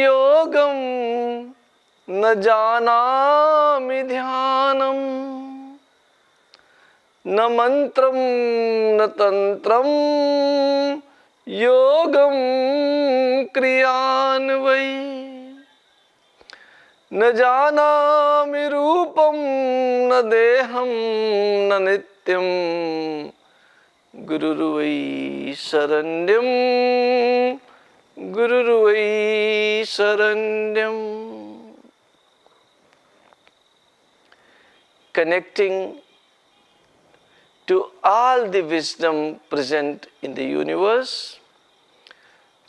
yogam na janami dhyanam na mantram na tantram yogam kriyanvai na janami rupam na deham na nityam gururvai saranyam gururvai saranyam. Connecting to all the wisdom present in the universe,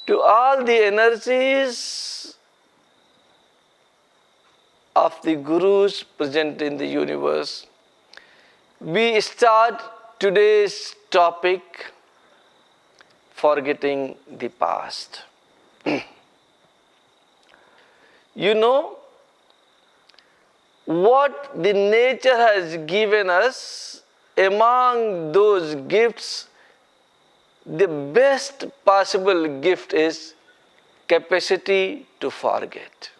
to all the energies of the gurus present in the universe, we start today's topic, forgetting the past. You know, what the nature has given us, among those gifts, the best possible gift is capacity to forget.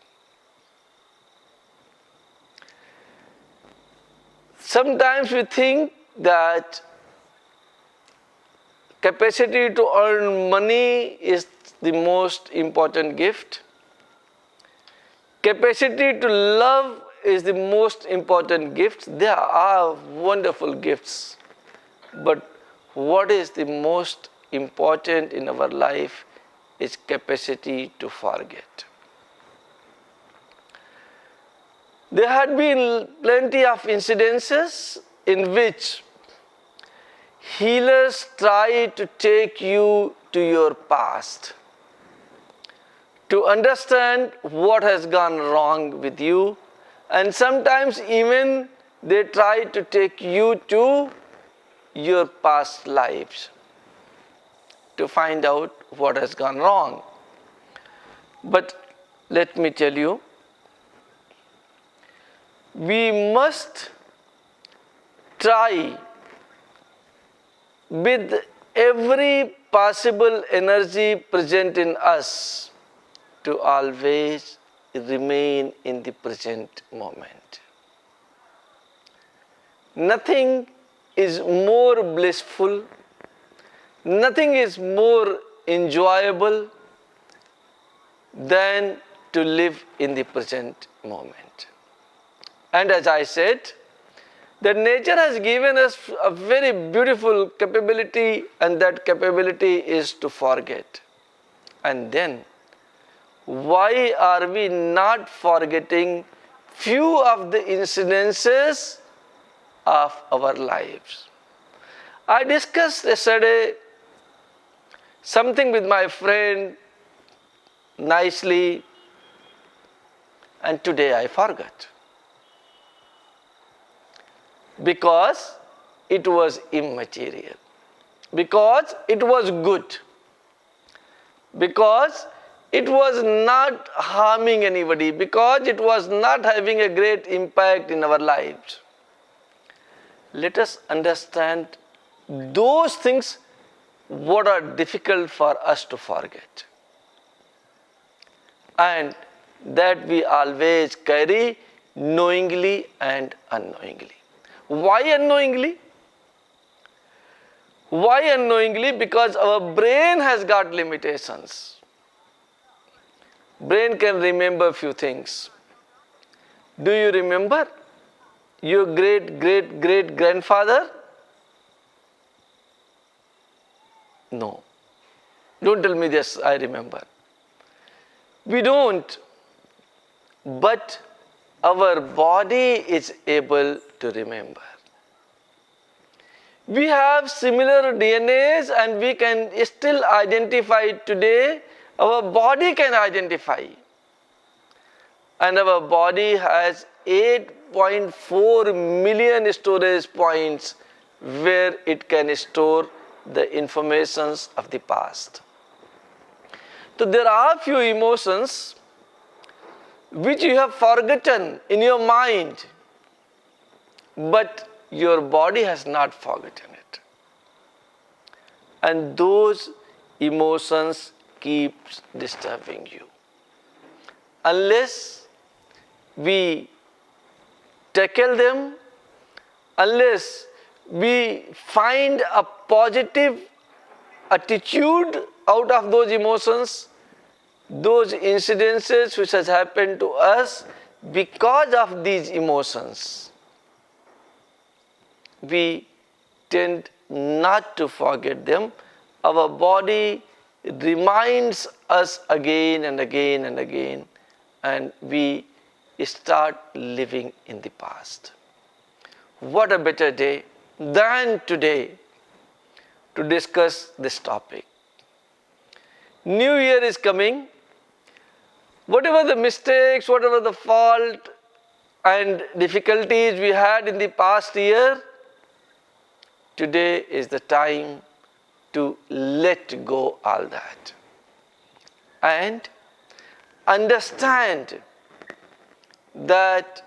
Sometimes we think that capacity to earn money is the most important gift. Capacity to love is the most important gift. They are wonderful gifts. But what is the most important in our life is capacity to forget. There had been plenty of incidences in which healers try to take you to your past, to understand what has gone wrong with you, and sometimes even they try to take you to your past lives to find out what has gone wrong. But let me tell you, we must try with every possible energy present in us to always remain in the present moment. Nothing is more blissful, nothing is more enjoyable than to live in the present moment. And as I said, that nature has given us a very beautiful capability, and that capability is to forget. And then, why are we not forgetting few of the incidences of our lives? I discussed yesterday something with my friend nicely, and today I forgot. Because it was immaterial, because it was good, because it was not harming anybody, because it was not having a great impact in our lives. Let us understand those things what are difficult for us to forget, and that we always carry knowingly and unknowingly. Why unknowingly? Why unknowingly? Because our brain has got limitations. Brain can remember few things. Do you remember your great-great-great-grandfather? No. Don't tell me this, I remember. We don't. But our body is able to remember. We have similar DNAs and we can still identify today. Our body can identify. And our body has 8.4 million storage points where it can store the informations of the past. So there are few emotions which you have forgotten in your mind, but your body has not forgotten it. And those emotions keep disturbing you. unless we tackle them, unless we find a positive attitude out of those emotions, those incidences which has happened to us because of these emotions, we tend not to forget them. Our body reminds us again and again and again, and we start living in the past. What a better day than today to discuss this topic. New Year is coming. Whatever the mistakes, whatever the fault and difficulties we had in the past year, today is the time to let go all that and understand that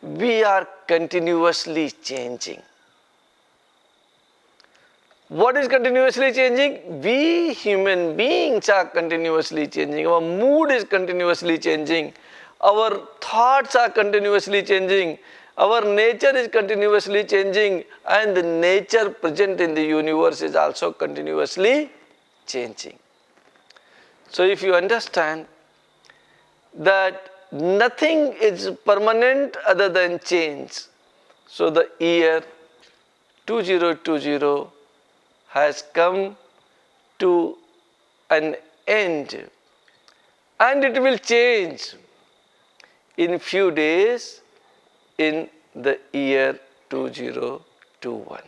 we are continuously changing. What is continuously changing? We human beings are continuously changing. Our mood is continuously changing. Our thoughts are continuously changing. Our nature is continuously changing, and the nature present in the universe is also continuously changing. So if you understand that nothing is permanent other than change, so the year 2020 has come to an end, and it will change in few days in the year 2021.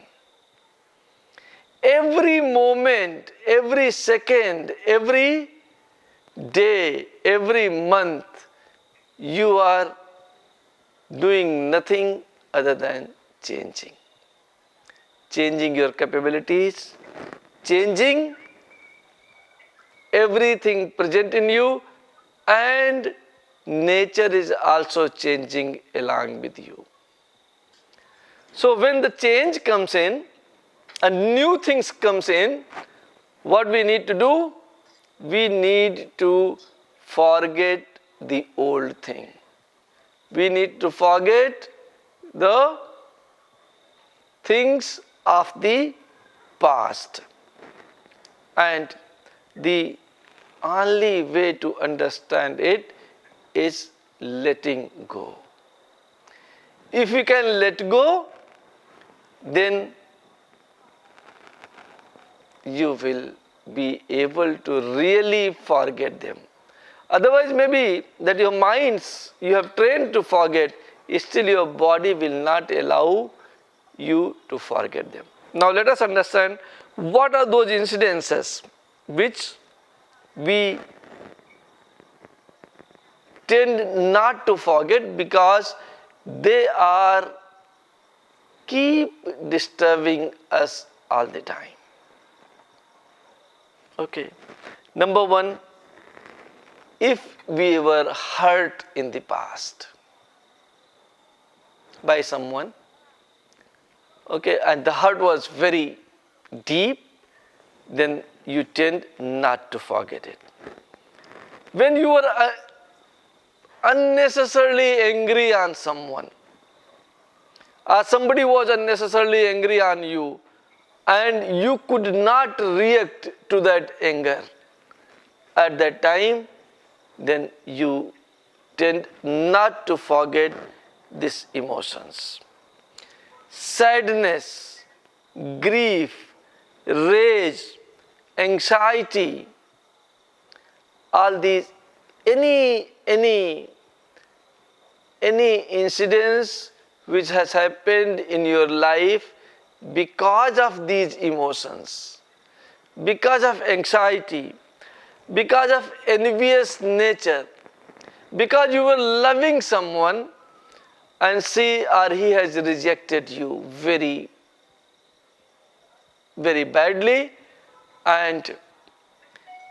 Every moment, every second, every day, every month, you are doing nothing other than changing. Changing your capabilities, changing everything present in you, and nature is also changing along with you. So when the change comes in and new things comes in, what we need to do? We need to forget the old thing. We need to forget the things of the past. And the only way to understand it is letting go. If we can let go, then you will be able to really forget them. Otherwise, maybe that your minds you have trained to forget, still your body will not allow you to forget them. Now let us understand what are those incidences which we tend not to forget because they are keep disturbing us all the time. Okay. Number one, if we were hurt in the past by someone, okay, and the hurt was very deep, then you tend not to forget it. When you were unnecessarily angry on someone, or somebody was unnecessarily angry on you, and you could not react to that anger at that time, then you tend not to forget these emotions. Sadness, grief, rage, anxiety, all these, any incidents which has happened in your life because of these emotions, because of anxiety, because of envious nature, because you were loving someone and see or he has rejected you very, very badly, and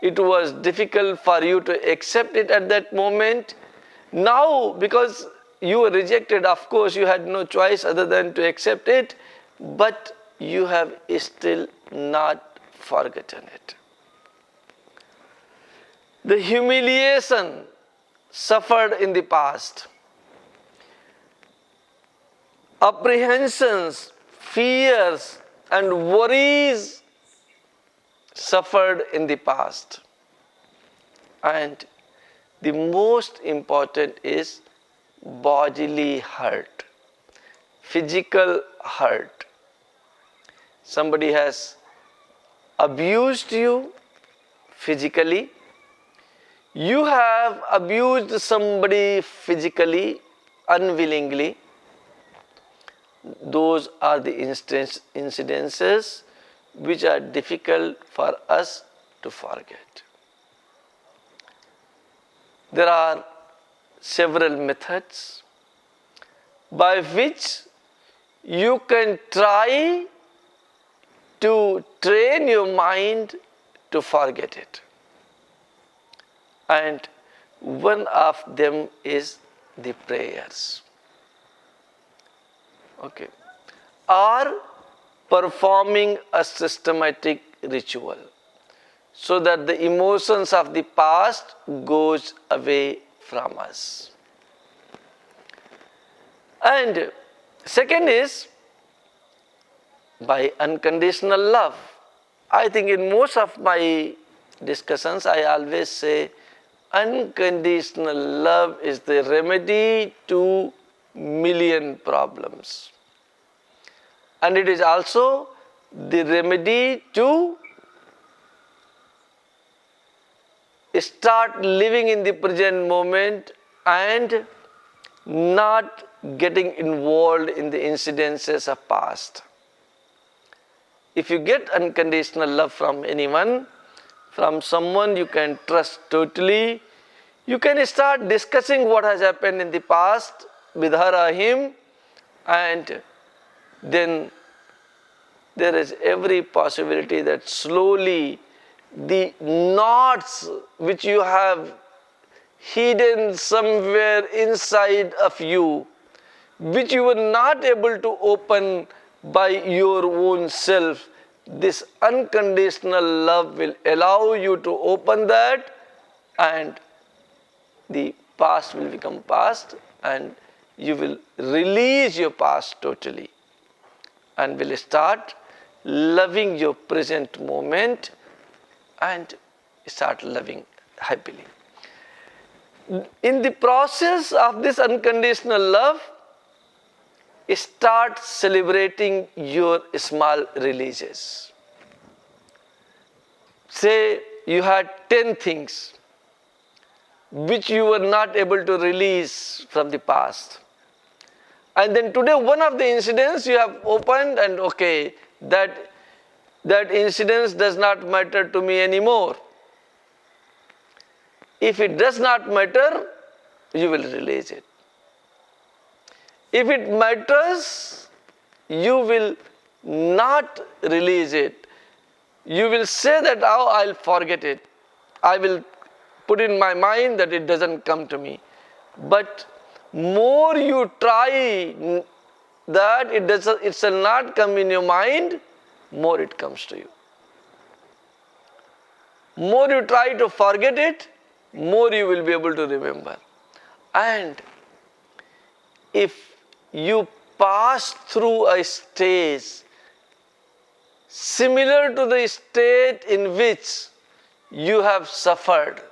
it was difficult for you to accept it at that moment. Now, because you were rejected, of course, you had no choice other than to accept it, but you have still not forgotten it. the humiliation suffered in the past, apprehensions, fears, and worries suffered in the past. And the most important is bodily hurt, physical hurt. Somebody has abused you physically. You have abused somebody physically, unwillingly. Those are the incidences which are difficult for us to forget. There are several methods by which you can try to train your mind to forget it. And one of them is the prayers. Okay. Or performing a systematic ritual so that the emotions of the past goes away from us. And second is by unconditional love. I think in most of my discussions I always say unconditional love is the remedy to million problems. And it is also the remedy to start living in the present moment and not getting involved in the incidences of past. If you get unconditional love from anyone, from someone you can trust totally, you can start discussing what has happened in the past with her or him, and then there is every possibility that slowly the knots which you have hidden somewhere inside of you, which you were not able to open by your own self, this unconditional love will allow you to open that, and the past will become past, and you will release your past totally and will start loving your present moment and start loving happily. In the process of this unconditional love, start celebrating your small releases. Say you had 10 things which you were not able to release from the past. And then today one of the incidents you have opened, and okay, that incident does not matter to me anymore. If it does not matter, you will release it. If it matters, you will not release it. You will say that, oh, I'll forget it. I will put in my mind that it doesn't come to me. But more you try that it shall not come in your mind, more it comes to you. More you try to forget it, more you will be able to remember. And if you pass through a stage similar to the state in which you have suffered,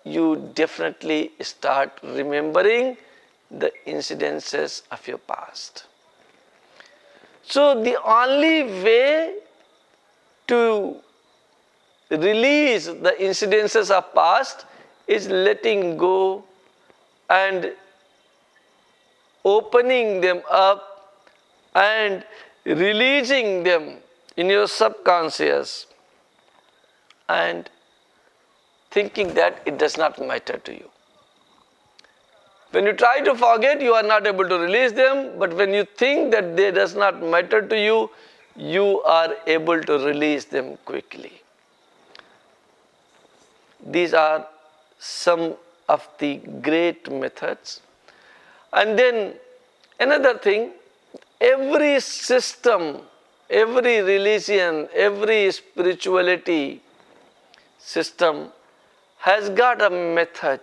you definitely start remembering the incidences of your past. So the only way to release the incidences of past is letting go and opening them up and releasing them in your subconscious and thinking that it does not matter to you. When you try to forget, you are not able to release them, but when you think that they does not matter to you, you are able to release them quickly. These are some of the great methods. And then another thing, every system, every religion, every spirituality system has got a method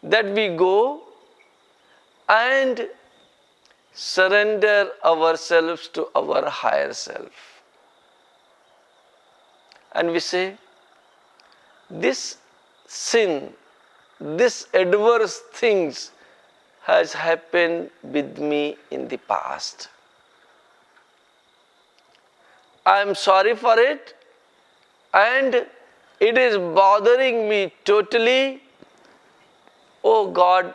that we go and surrender ourselves to our higher self. And we say, this sin, this adverse things has happened with me in the past. I am sorry for it, and it is bothering me totally. Oh God,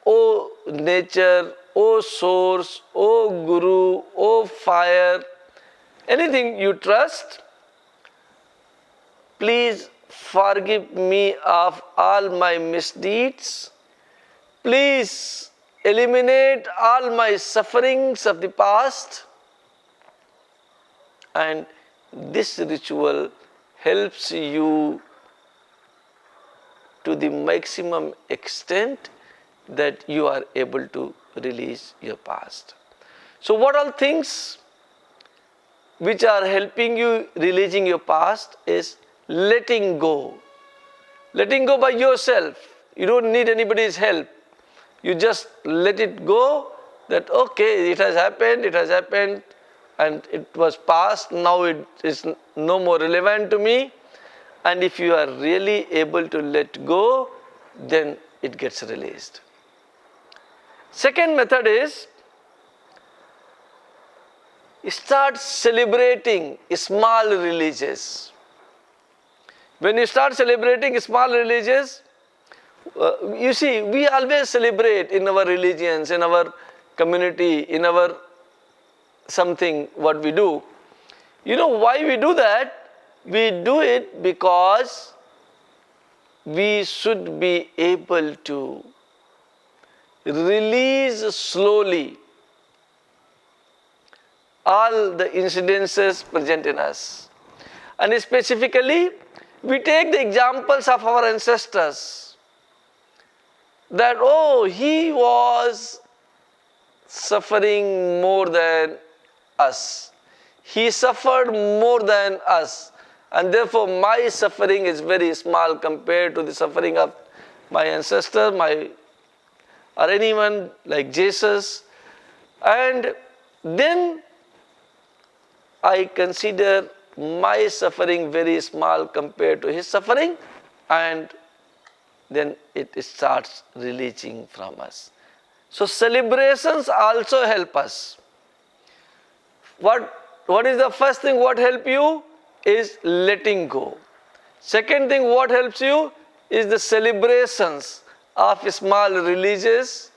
oh nature, oh source, oh guru, oh fire, anything you trust, please forgive me of all my misdeeds. Please eliminate all my sufferings of the past. And this ritual helps you to the maximum extent that you are able to release your past. So what all things which are helping you releasing your past is letting go. Letting go by yourself. You don't need anybody's help. You just let it go, that okay, it has happened and it was past, now it is no more relevant to me. And if you are really able to let go, then it gets released. Second method is, start celebrating small releases. When you start celebrating small releases, you see, we always celebrate in our religions, in our community, in our something what we do. You know why we do that? We do it because we should be able to release slowly all the incidences present in us. And specifically, we take the examples of our ancestors, that oh, he was suffering more than us. He suffered more than us, and therefore my suffering is very small compared to the suffering of my ancestor, or anyone like Jesus. And then I consider my suffering very small compared to his suffering, and then it starts releasing from us. So celebrations also help us. What is the first thing what help you is letting go. Second thing what helps you is the celebrations of small releases,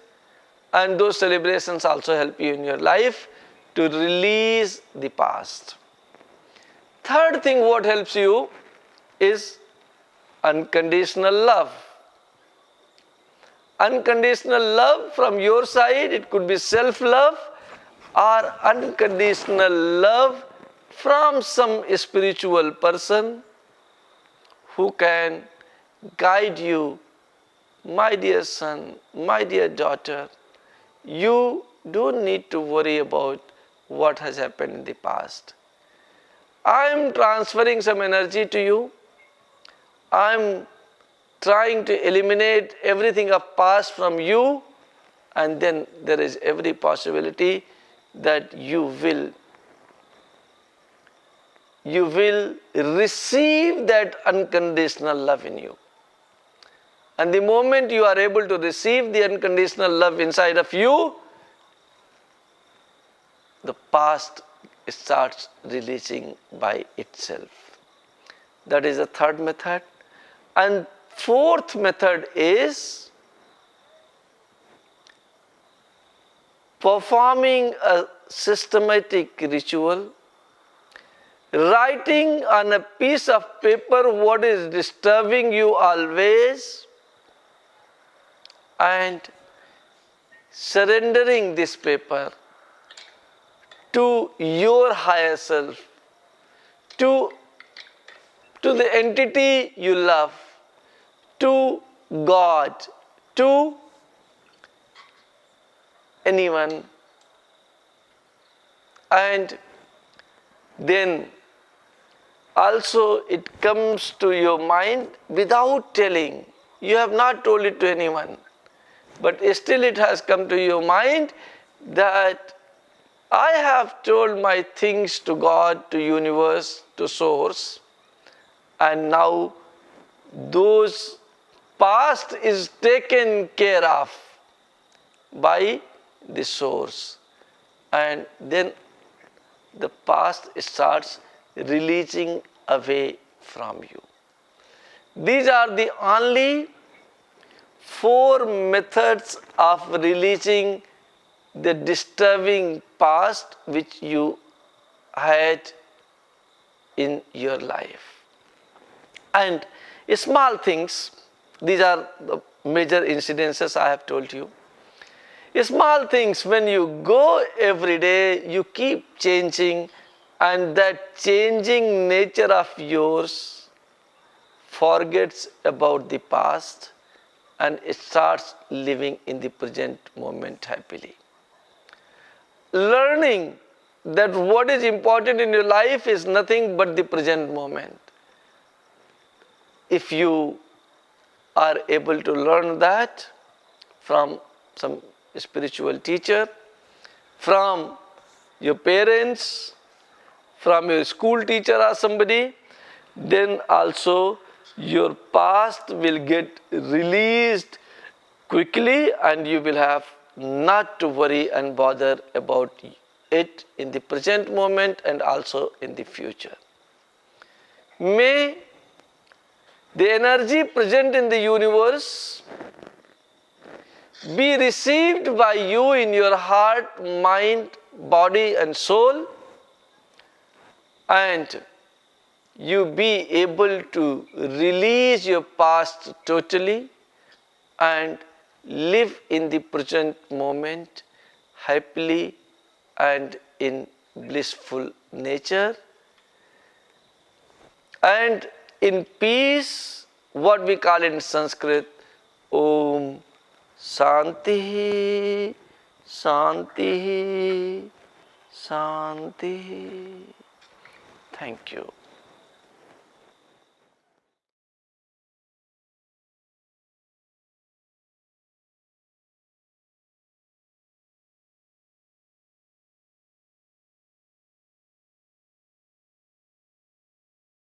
and those celebrations also help you in your life to release the past. Third thing what helps you is unconditional love. Unconditional love from your side, it could be self-love, or unconditional love from some spiritual person who can guide you. My dear son, my dear daughter, you don't need to worry about what has happened in the past. I am transferring some energy to you. I am trying to eliminate everything of past from you, and then there is every possibility that you will receive that unconditional love in you. And the moment you are able to receive the unconditional love inside of you, the past starts releasing by itself. That is the third method. And fourth method is performing a systematic ritual, writing on a piece of paper what is disturbing you always, and surrendering this paper to your higher self, to the entity you love, to God, to anyone, and then also it comes to your mind without telling. You have not told it to anyone, but still it has come to your mind that I have told my things to God, to universe, to source, and now those past is taken care of by the source, and then the past starts releasing away from you. These are the only 4 methods of releasing the disturbing past which you had in your life. And small things, these are the major incidences I have told you. Small things, when you go every day, you keep changing, and that changing nature of yours forgets about the past and it starts living in the present moment happily. Learning that what is important in your life is nothing but the present moment. If you are able to learn that from some spiritual teacher, from your parents, from your school teacher or somebody, then also your past will get released quickly and you will have not to worry and bother about it in the present moment and also in the future. May the energy present in the universe be received by you in your heart, mind, body and soul, and you be able to release your past totally and live in the present moment happily and in blissful nature and in peace, what we call in Sanskrit, Om Shanti, Shanti, Shanti. Thank you.